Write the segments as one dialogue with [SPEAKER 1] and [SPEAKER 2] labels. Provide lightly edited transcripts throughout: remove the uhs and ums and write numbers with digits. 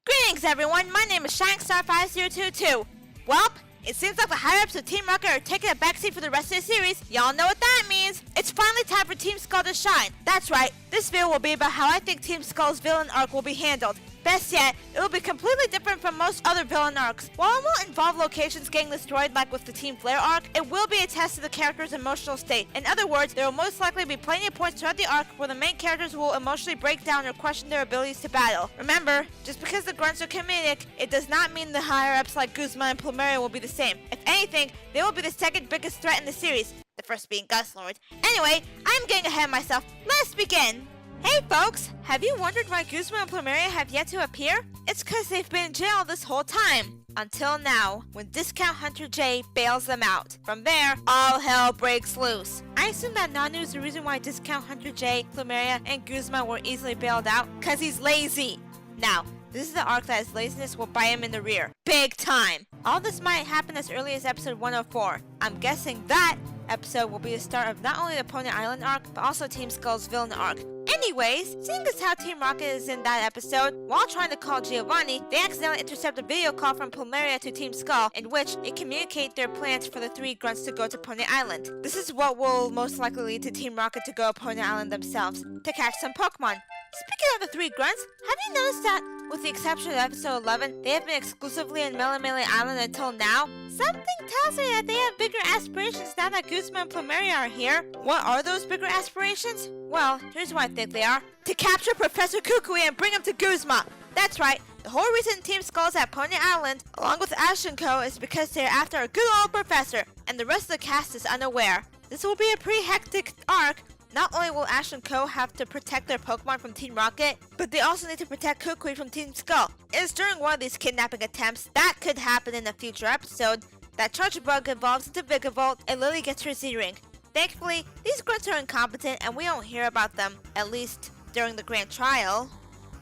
[SPEAKER 1] Greetings everyone, my name is ShiningStar5022. Welp, it seems like the higher-ups of Team Rocket are taking a backseat for the rest of the series. Y'all know what that means. It's finally time for Team Skull to shine. That's right, this video will be about how I think Team Skull's villain arc will be handled. Best yet, it will be completely different from most other villain arcs. While it won't involve locations getting destroyed like with the Team Flare arc, it will be a test of the character's emotional state. In other words, there will most likely be plenty of points throughout the arc where the main characters will emotionally break down or question their abilities to battle. Remember, just because the grunts are comedic, it does not mean the higher-ups like Guzma and Plumeria will be the same. If anything, they will be the second biggest threat in the series, the first being Gust Lord. Anyway, I'm getting ahead of myself. Let's begin! Hey folks, have you wondered why Guzma and Plumeria have yet to appear? It's cause they've been in jail this whole time. Until now, when Discount Hunter J bails them out. From there, all hell breaks loose. I assume that Nanu is the reason why Discount Hunter J, Plumeria, and Guzma were easily bailed out, cause he's lazy. Now, this is the arc that his laziness will bite him in the rear. Big time! All this might happen as early as episode 104. I'm guessing that episode will be the start of not only the Pony Island arc, but also Team Skull's villain arc. Anyways, seeing as how Team Rocket is in that episode, while trying to call Giovanni, they accidentally intercept a video call from Plumeria to Team Skull, in which they communicate their plans for the three grunts to go to Pony Island. This is what will most likely lead to Team Rocket to go to Pony Island themselves, to catch some Pokemon. Speaking of the three grunts, have you noticed that, with the exception of episode 11, they have been exclusively in Melemele Island until now? Something tells me that they have bigger aspirations now that Guzma and Plumeria are here. What are those bigger aspirations? Well, here's what I think they are. To capture Professor Kukui and bring him to Guzma! That's right, the whole reason Team Skull is at Pony Island, along with Ash and Co, is because they're after a good old professor, and the rest of the cast is unaware. This will be a pretty hectic arc. Not only will Ash and Co have to protect their Pokemon from Team Rocket, but they also need to protect Kukui from Team Skull. It is during one of these kidnapping attempts that could happen in a future episode that Chargebug evolves into Vigavolt and Lily gets her Z-Ring. Thankfully, these grunts are incompetent and we don't hear about them, at least during the grand trial.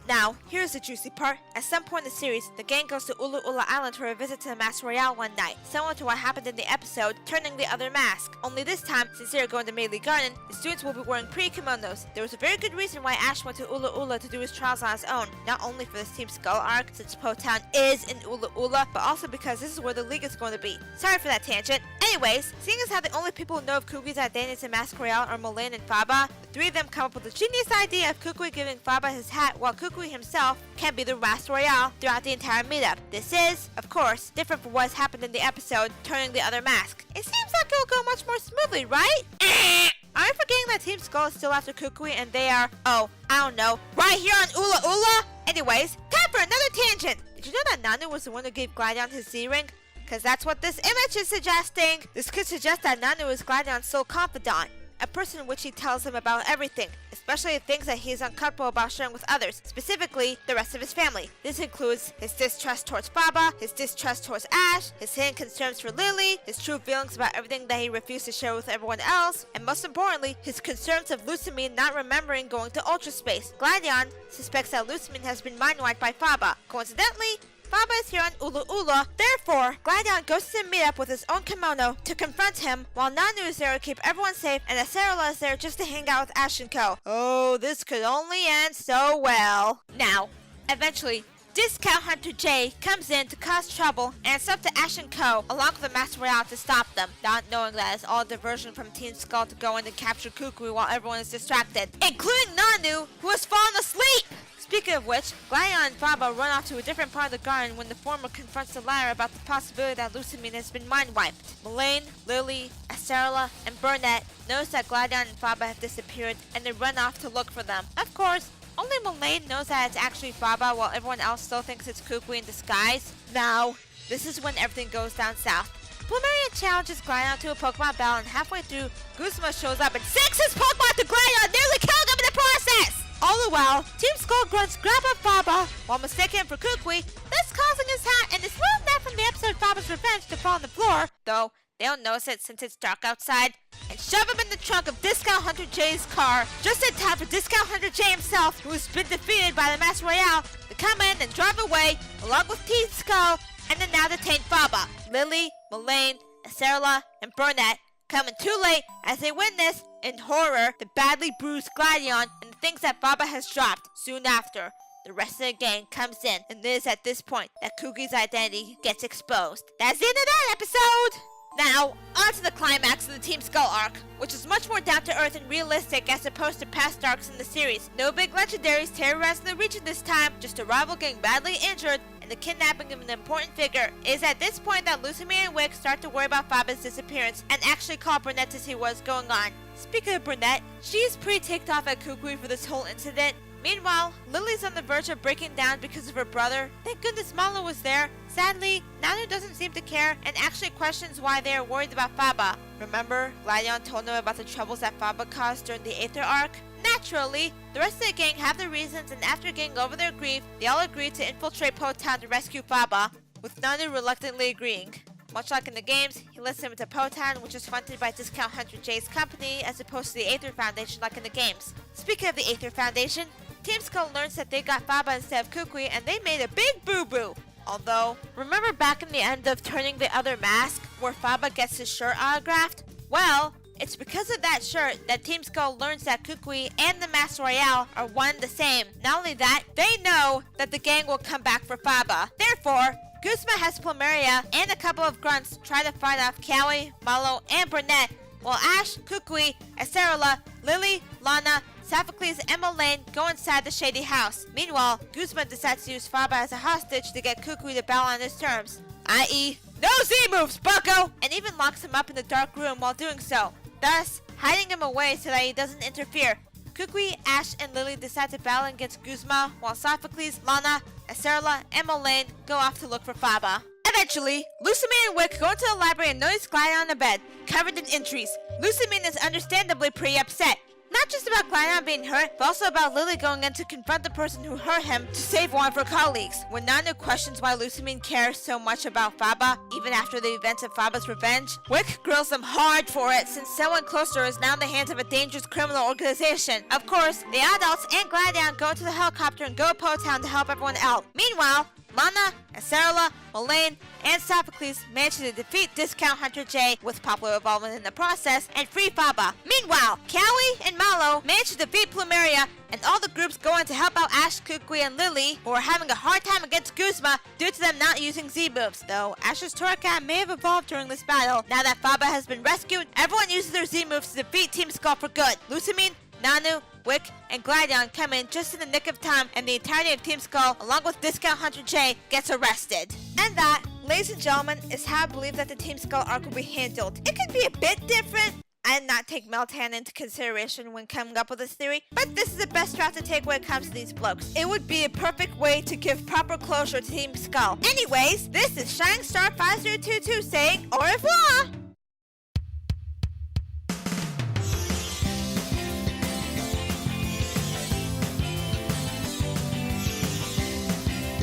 [SPEAKER 1] Now, here's the juicy part. At some point in the series, the gang goes to Ulu Ula Island for a visit to the Master Royale one night, similar to what happened in the episode, Turning the Other Mask. Only this time, since they are going to Melee Garden, the students will be wearing pre-kimonos. There was a very good reason why Ash went to Ula Ula to do his trials on his own, not only for this Team Skull arc, since Po Town is in Ula Ula, but also because this is where the League is going to be. Sorry for that tangent. Anyways, seeing as how the only people who know of Kukui's identity in Mask Royale are Mullane and Faba, the three of them come up with the genius idea of Kukui giving Faba his hat while Kukui himself can be the Master Royale throughout the entire meetup. This is, of course, different from what has happened in the episode Turning the Other Mask. It seems like it'll go much more smoothly, right? Are you forgetting that Team Skull is still after Kukui and they are, oh, I don't know, right here on Ula Ula? Anyways, time for another tangent! Did you know that Nanu was the one who gave Gladion his Z-Ring? Cause that's what this image is suggesting! This could suggest that Nanu is Gladion's sole confidant, a person in which he tells him about everything, especially the things that he is uncomfortable about sharing with others, specifically the rest of his family. This includes his distrust towards Baba, his distrust towards Ash, his hidden concerns for Lily, his true feelings about everything that he refused to share with everyone else, and most importantly, his concerns of Lucamine not remembering going to Ultra Space. Gladion suspects that Lucamine has been mind-wiped by Faba. Coincidentally, Faba is here on Ulu Ula, therefore, Gladion goes to the meetup with his own kimono to confront him, while Nanu is there to keep everyone safe, and Acerola is there just to hang out with Ash and Co. Oh, this could only end so well. Now, eventually, Discount Hunter J comes in to cause trouble, and it's up to Ash and Co, along with the Master Royale, to stop them, not knowing that it's all a diversion from Team Skull to go in and capture Kukui while everyone is distracted, including Nanu, who has fallen asleep! Speaking of which, Gladion and Faba run off to a different part of the garden when the former confronts the latter about the possibility that Lucamine has been mind-wiped. Mullane, Lily, Acerola, and Burnett notice that Gladion and Faba have disappeared, and they run off to look for them. Of course, only Mullane knows that it's actually Faba, while everyone else still thinks it's Kukui in disguise. Now, this is when everything goes down south. Plumeria challenges Gladion to a Pokemon battle, and halfway through, Guzma shows up and sinks his Pokemon to Gladion, nearly killing him in the process! All the while, Team Skull grunts grab up Faba while mistaking him for Kukui, thus causing his hat and his little net from the episode Faba's Revenge to fall on the floor, though they don't notice it since it's dark outside, and shove him in the trunk of Discount Hunter J's car, just in time for Discount Hunter J himself, who has been defeated by the Master Royale, to come in and drive away, along with Team Skull, and the now detained Faba. Lily, Mullane, Acerola, and Burnett coming too late as they witness In horror, the badly bruised Gladion and the things that Faba has dropped. Soon after, the rest of the gang comes in, and it is at this point that Kuki's identity gets exposed. That's the end of that episode! Now, on to the climax of the Team Skull arc, which is much more down-to-earth and realistic as opposed to past arcs in the series. No big legendaries terrorizing the region this time, just a rival getting badly injured, and the kidnapping of an important figure. It is at this point that Lucamine and Wick start to worry about Faba's disappearance, and actually call Burnett to see what's going on. Speaking of Burnett, she's pretty ticked off at Kukui for this whole incident. Meanwhile, Lily's on the verge of breaking down because of her brother. Thank goodness Malo was there. Sadly, Nanu doesn't seem to care and actually questions why they are worried about Faba. Remember, Gladion told them about the troubles that Faba caused during the Aether arc? Naturally, the rest of the gang have their reasons, and after getting over their grief, they all agree to infiltrate Po Town to rescue Faba, with Nanu reluctantly agreeing. Much like in the games, he lets them into Po Town, which is funded by Discount Hunter J's company as opposed to the Aether Foundation like in the games. Speaking of the Aether Foundation, Team Skull learns that they got Faba instead of Kukui, and they made a big boo-boo. Although, remember back in the end of Turning the Other Mask, where Faba gets his shirt autographed? Well, it's because of that shirt that Team Skull learns that Kukui and the Mask Royale are one and the same. Not only that, they know that the gang will come back for Faba. Therefore, Guzma has Plumeria and a couple of grunts try to fight off Cowie, Malo, and Burnett, while Ash, Kukui, Acerola, Lily, Lana, Sophocles, and Molayne go inside the shady house. Meanwhile, Guzman decides to use Faba as a hostage to get Kukui to battle on his terms, i.e., no Z-moves, bucko! And even locks him up in the dark room while doing so, thus hiding him away so that he doesn't interfere. Kukui, Ash, and Lily decide to battle against Guzma, while Sophocles, Lana, Acerola, and Molayne go off to look for Faba. Eventually, Lucamine and Wick go into the library and notice Gladion on the bed, covered in injuries. Lucamine is understandably pretty upset. Not just about Gladion being hurt, but also about Lily going in to confront the person who hurt him to save one of her colleagues. When Nanu questions why Lucamine cares so much about Faba, even after the events of Faba's revenge, Wick grills them hard for it since someone close to her is now in the hands of a dangerous criminal organization. Of course, the adults and Gladion go to the helicopter and go to Po Town to help everyone out. Meanwhile, Lana, Acerola, Molayne, and Sophocles manage to defeat Discount Hunter J with popular involvement in the process and free Faba. Meanwhile, Cowie and Malo manage to defeat Plumeria, and all the groups go in to help out Ash, Kukui, and Lily, who are having a hard time against Guzma due to them not using Z-moves. Though Ash's Torcat may have evolved during this battle, now that Faba has been rescued, everyone uses their Z-moves to defeat Team Skull for good. Lucamine, Nanu, Wick, and Gladion come in just in the nick of time, and the entirety of Team Skull, along with Discount Hunter J, gets arrested. And that, ladies and gentlemen, is how I believe that the Team Skull arc will be handled. It could be a bit different. I did not take Meltan into consideration when coming up with this theory, but this is the best route to take when it comes to these blokes. It would be a perfect way to give proper closure to Team Skull. Anyways, this is ShiningStar5022 saying au revoir!